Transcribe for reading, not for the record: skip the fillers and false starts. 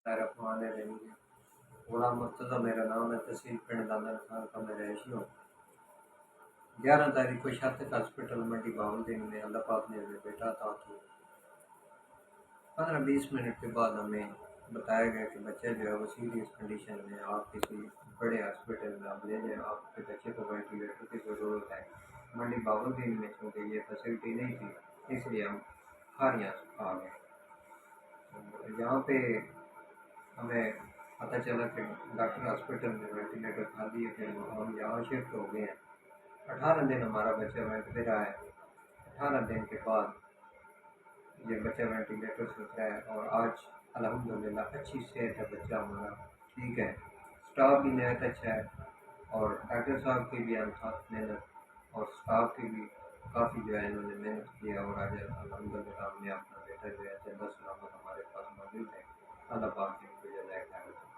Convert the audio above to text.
الرحمن الرحیم۔ غلام مرتضیٰ میرا نام ہے، تحصیل پنڈ دانا خان کا میں رہائشی ہوں۔ 11 تاریخ کو شاطق ہاسپٹل منڈی بہاولدین میں اللہ پاک نے ہمیں بیٹا عطا کی۔ 15-20 منٹ کے بعد ہمیں بتایا گیا کہ بچہ جو ہے وہ سیریس کنڈیشن میں، آپ کسی بڑے ہاسپٹل میں آپ لے جائیں، آپ کے بچے کو وینٹیلیٹر کی ضرورت ہے۔ منڈی بہاولدین میں چونکہ یہ فیسلٹی نہیں تھی، اس لیے ہم کھاریاں آ گئے۔ یہاں پہ ہمیں پتہ چلا کہ ڈاکٹر ہاسپٹل میں وینٹیلیٹر خالی ہے، پھر ہم یہاں شفٹ ہو گئے ہیں۔ 18 دن ہمارا بچہ وینٹ پہ رہا ہے۔ 18 دن کے بعد یہ بچہ وینٹیلیٹر سے اترا ہے اور آج الحمدللہ اچھی صحت ہے، بچہ ہمارا ٹھیک ہے۔ اسٹاف بھی نہایت اچھا ہے اور ڈاکٹر صاحب کی بھی ہم ساتھ محنت اور اسٹاف کی بھی کافی جو ہے انہوں نے محنت کی ہے، اور آج الحمدللہ ہم نے اپنا بیٹا جو ہے زندہ سلامت ہمارے پاس موجود ہے۔ اللہ پاک نے ان کو جزائے خیر۔